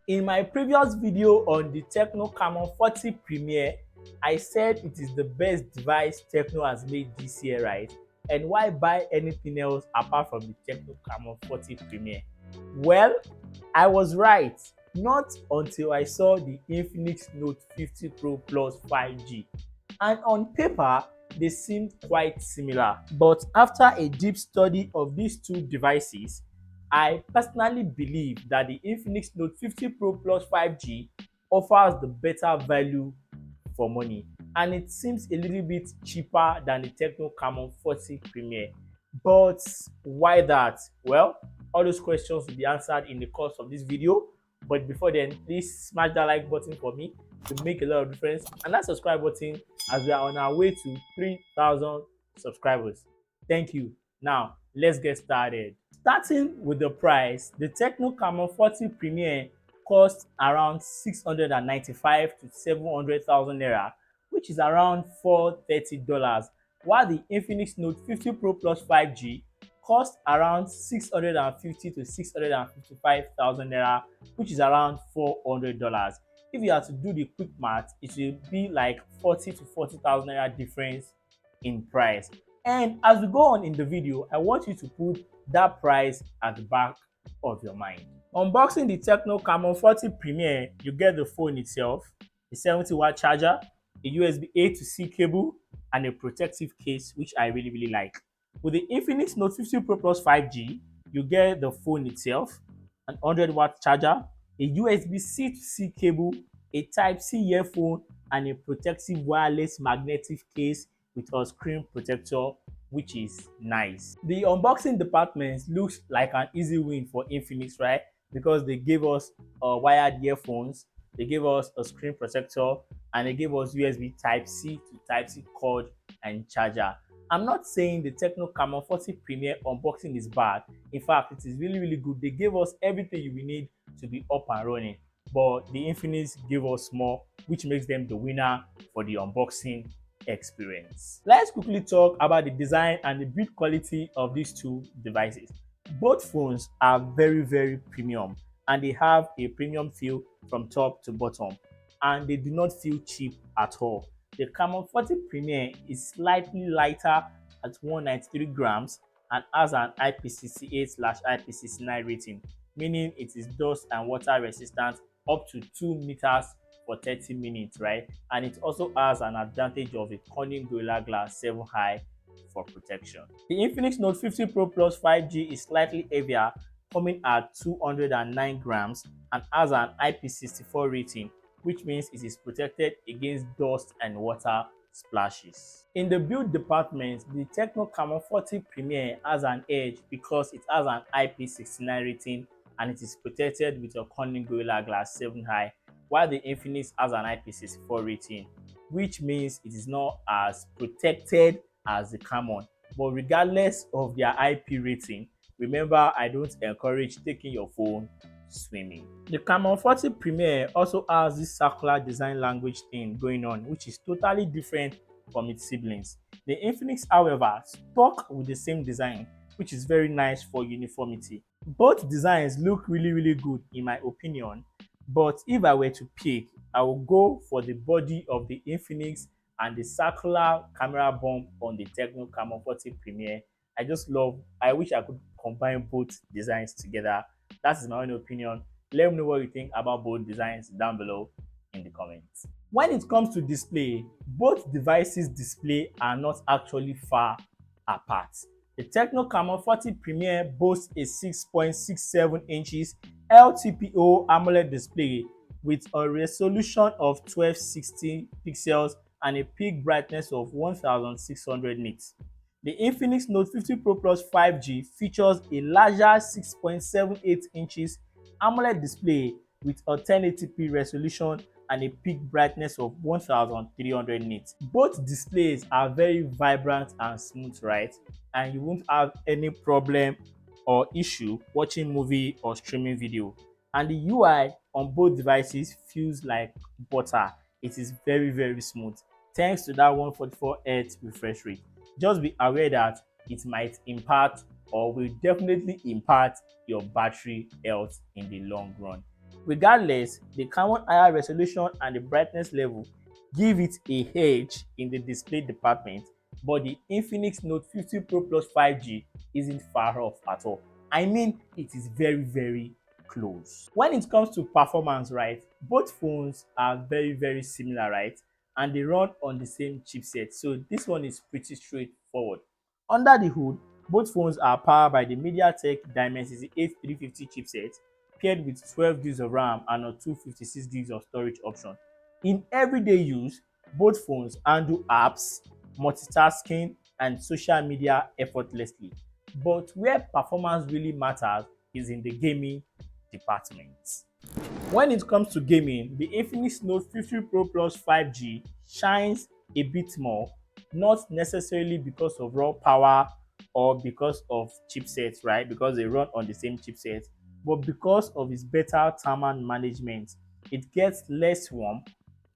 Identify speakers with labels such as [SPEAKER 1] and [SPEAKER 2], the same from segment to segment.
[SPEAKER 1] In my previous video on the Tecno Camon 40 Premier, I said it is the best device Tecno has made this year, right? And why buy anything else apart from the Tecno Camon 40 Premier? Well, I was right. Not until I saw the Infinix Note 50 Pro Plus 5G. And on paper, they seemed quite similar. But after a deep study of these two devices, I personally believe that the Infinix Note 50 Pro Plus 5G offers the better value for money, and it seems a little bit cheaper than the Tecno Camon 40 Premier. But why that? Well, all those questions will be answered in the course of this video. But before then, please smash that like button for me to make a lot of difference, and that subscribe button as we are on our way to 3,000 subscribers. Thank you. Now, let's get started. Starting with the price, the Tecno Camon 40 Premier costs around 695 to 700,000 naira, which is around $430, while the Infinix Note 50 Pro Plus 5G costs around 650 to 655,000 naira, which is around $400. If you have to do the quick math, it will be like 40 to 40,000 naira difference in price. And as we go on in the video, I want you to put that price at the back of your mind. Unboxing the Tecno Camon 40 Premier, you get the phone itself, a 70-watt charger, a USB A to C cable, and a protective case, which I really like. With the Infinix Note 50 Pro Plus 5G, you get the phone itself, an 100-watt charger, a USB C to C cable, a Type-C earphone, and a protective wireless magnetic case with a screen protector, which is nice. The unboxing department looks like an easy win for Infinix, right? Because they gave us wired earphones, they gave us a screen protector, and they gave us USB Type-C to Type-C cord and charger. I'm not saying the Tecno Camon 40 Premier unboxing is bad. In fact, it is really good. They gave us everything you will need to be up and running. But the Infinix gave us more, which makes them the winner for the unboxing experience. Let's quickly talk about the design and the build quality of these two devices. Both phones are very premium, and they have a premium feel from top to bottom, and they do not feel cheap at all. The Camon 40 Premier is slightly lighter at 193 grams and has an IP68/IP69 rating, meaning it is dust and water resistant up to 2 meters for 30 minutes, right? And it also has an advantage of a Corning Gorilla Glass 7 high for protection. The Infinix Note 50 Pro Plus 5G is slightly heavier, coming at 209 grams and has an IP64 rating, which means it is protected against dust and water splashes. In the build department, the Tecno Camon 40 Premier has an edge because it has an IP69 rating and it is protected with a Corning Gorilla Glass 7 high, while the Infinix has an IP64 rating, which means it is not as protected as the Camon. But regardless of their IP rating, remember, I don't encourage taking your phone swimming. The Camon 40 Premier also has this circular design language thing going on, which is totally different from its siblings. The Infinix, however, stuck with the same design, which is very nice for uniformity. Both designs look really good in my opinion, but if I were to pick, I will go for the body of the Infinix and the circular camera bump on the Tecno Camon 40 Premier. I wish I could combine both designs together. That is my own opinion. Let me know what you think about both designs down below in the comments. When it comes to display, both devices' display are not actually far apart. The Tecno Camon 40 Premier boasts a 6.67 inches LTPO AMOLED display with a resolution of 1260 pixels and a peak brightness of 1600 nits. The Infinix Note 50 Pro Plus 5G features a larger 6.78 inches AMOLED display with a 1080p resolution and a peak brightness of 1300 nits. Both displays are very vibrant and smooth, right? And you won't have any problem or issue watching movie or streaming video. And the UI on both devices feels like butter. It is very smooth thanks to that 144Hz refresh rate. Just be aware that it might impact or will definitely impact your battery health in the long run. Regardless, the Camon higher resolution and the brightness level give it a edge in the display department, but the Infinix Note 50 Pro Plus 5G isn't far off at all. I mean, it is very close. When it comes to performance, right, both phones are very similar, right, and they run on the same chipset, so this one is pretty straightforward. Under the hood, both phones are powered by the MediaTek Dimensity 8350 chipset paired with 12 gigs of RAM and a 256 gigs of storage option. In everyday use, both phones handle apps, multitasking, and social media effortlessly. But where performance really matters is in the gaming department. When it comes to gaming, the Infinix Note 50 Pro Plus 5G shines a bit more, not necessarily because of raw power or because of chipsets, right? Because they run on the same chipset, but because of its better thermal management. It gets less warm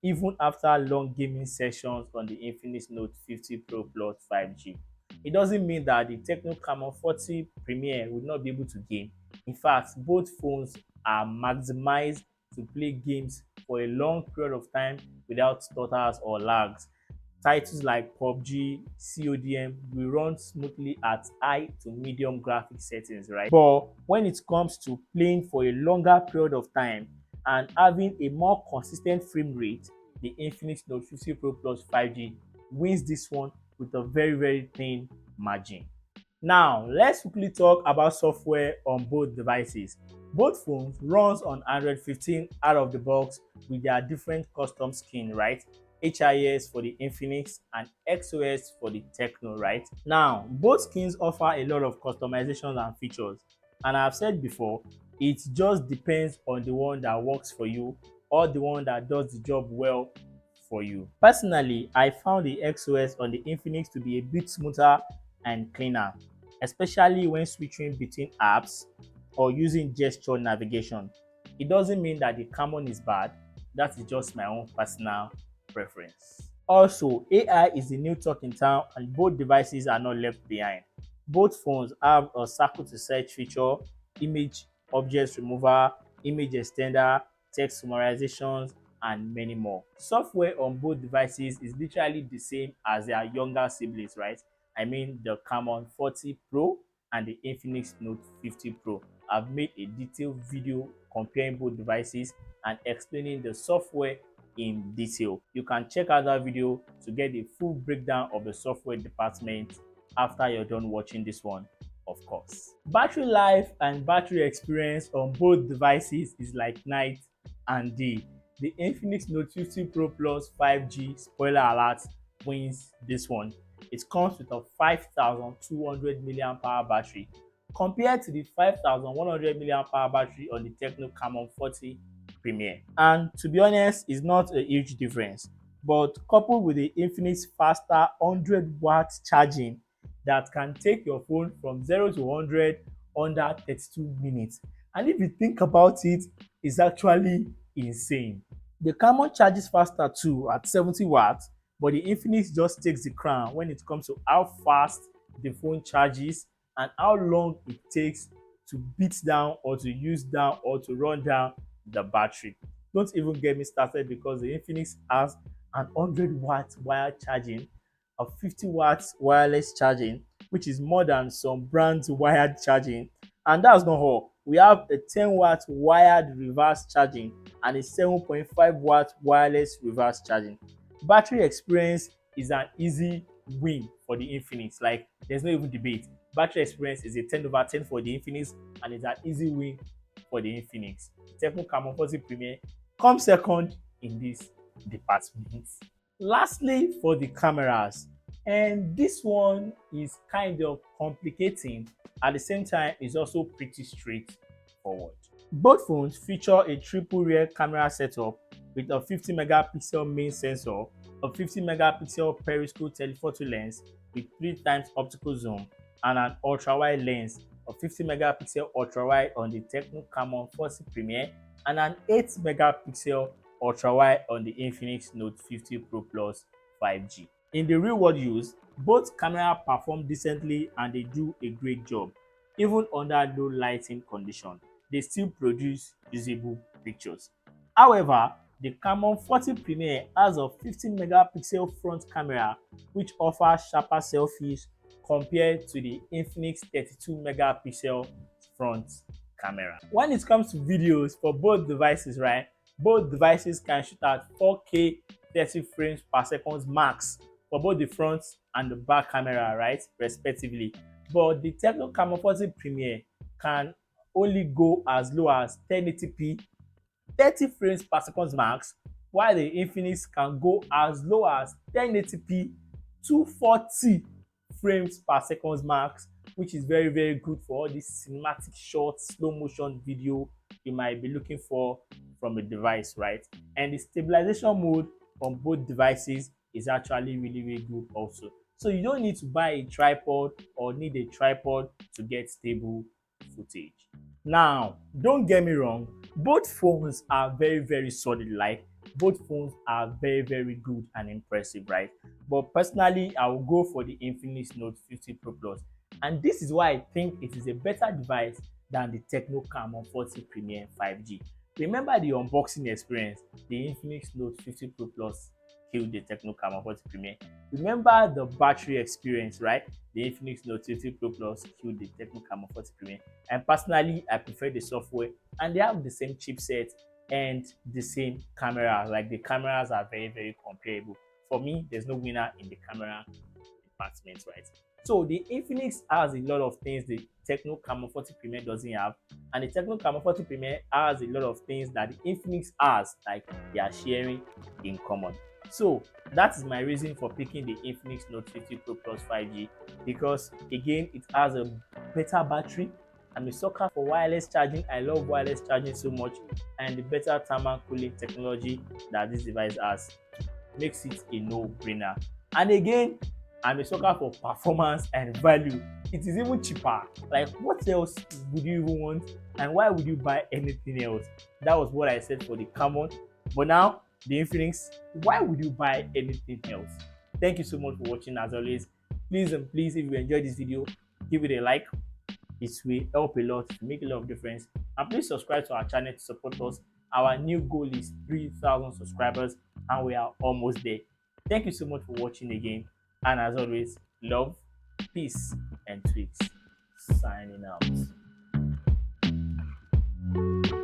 [SPEAKER 1] even after long gaming sessions on the Infinix Note 50 Pro Plus 5G. It doesn't mean that the Tecno Camon 40 Premier will not be able to game. In fact, both phones are maximized to play games for a long period of time without stutters or lags. Titles like PUBG, CODM will run smoothly at high to medium graphic settings, right? But when it comes to playing for a longer period of time and having a more consistent frame rate, the Infinix Note 50 Pro Plus 5G wins this one with a very thin margin. Now, let's quickly talk about software on both devices. Both phones runs on Android 15 out of the box with their different custom skin, right? HIS for the Infinix and XOS for the Tecno, right? Now, both skins offer a lot of customizations and features. And I've said before, it just depends on the one that works for you or the one that does the job well for you. Personally, I found the XOS on the Infinix to be a bit smoother and cleaner, especially when switching between apps or using gesture navigation. It doesn't mean that the Camon is bad, that is just my own personal preference. Also, AI is the new talk in town and both devices are not left behind. Both phones have a circle to search feature, image object remover, image extender, text summarizations, and many more. Software on both devices is literally the same as their younger siblings, right? I mean the Camon 40 Pro and the Infinix Note 50 Pro. I've made a detailed video comparing both devices and explaining the software in detail. You can check out that video to get a full breakdown of the software department after you're done watching this one, of course. Battery life and battery experience on both devices is like night and day. The Infinix Note 50 Pro Plus 5G, spoiler alert, wins this one. It comes with a 5200 mAh battery compared to the 5100 mAh battery on the Tecno Camon 40 Premier. And to be honest, it's not a huge difference, but coupled with the Infinix faster 100 watts charging that can take your phone from 0 to 100 under 32 minutes. And if you think about it, it's actually insane. The Camon charges faster too at 70 watts, but the Infinix just takes the crown when it comes to how fast the phone charges and how long it takes to beat down or to use down or to run down the battery. Don't even get me started because the Infinix has an 100-watt wired charging, a 50-watt wireless charging, which is more than some brands wired charging. And that's not all. We have a 10-watt wired reverse charging and a 7.5-watt wireless reverse charging. Battery experience is an easy win for the Infinix. Like, there's no even debate. Battery experience is a 10 over 10 for the Infinix and it's an easy win for the Infinix. Tecno Camon 40 Premier comes second in this department. Lastly, for the cameras, and this one is kind of complicating, at the same time is also pretty straightforward. Both phones feature a triple rear camera setup with a 50 megapixel main sensor, a 50 megapixel periscope telephoto lens with 3 times optical zoom, and an ultra-wide lens, a 50 megapixel ultra-wide on the Tecno Camon 40 Premier and an 8 megapixel ultra-wide on the Infinix Note 50 Pro Plus 5G. In the real-world use, both cameras perform decently and they do a great job. Even under low lighting conditions, they still produce usable pictures. However, the Camon 40 Premier has a 15 megapixel front camera which offers sharper selfies compared to the Infinix 32 megapixel front camera. When it comes to videos for both devices, right, both devices can shoot at 4K 30 frames per second max for both the front and the back camera, right, respectively. But the Tecno Camon 40 Premier can only go as low as 1080p 30 frames per second max, while the Infinix can go as low as 1080p 240 frames per second max, which is very very good for all this cinematic short slow motion video you might be looking for from a device, right? And the stabilization mode on both devices is actually really really good also. So you don't need to buy a tripod or need a tripod to get stable footage. Now, don't get me wrong, both phones are very very solid, like both phones are very very good and impressive, right? But personally, I will go for the Infinix Note 50 Pro Plus, and this is why I think it is a better device than the Tecno Camon 40 Premier 5G. Remember the unboxing experience, the Infinix Note 50 Pro Plus killed the Tecno Camon 40 Premier. Remember the battery experience, right? The Infinix Note 50 Pro Plus killed the Tecno Camon 40 Premier. And personally, I prefer the software, and they have the same chipset and the same camera. Like the cameras are very very comparable. For me, there's no winner in the camera department, right? So the Infinix has a lot of things the Tecno Camon 40 Premier doesn't have, and the Tecno Camon 40 Premier has a lot of things that the Infinix has, like they are sharing in common. So that is my reason for picking the Infinix Note 50 Pro Plus 5G, because again, it has a better battery. I'm a sucker for wireless charging. I love wireless charging so much, and the better thermal cooling technology that this device has makes it a no-brainer. And again, I'm a sucker for performance and value. It is even cheaper. Like, what else would you even want? And why would you buy anything else? That was what I said for the Camon. But now, the Infinix, why would you buy anything else? Thank you so much for watching. As always, please and please, if you enjoyed this video, give it a like. It will help a lot, to make a lot of difference. And please subscribe to our channel to support us. Our new goal is 3,000 subscribers, and we are almost there. Thank you so much for watching again. And as always, love, peace, and tweaks. Signing out.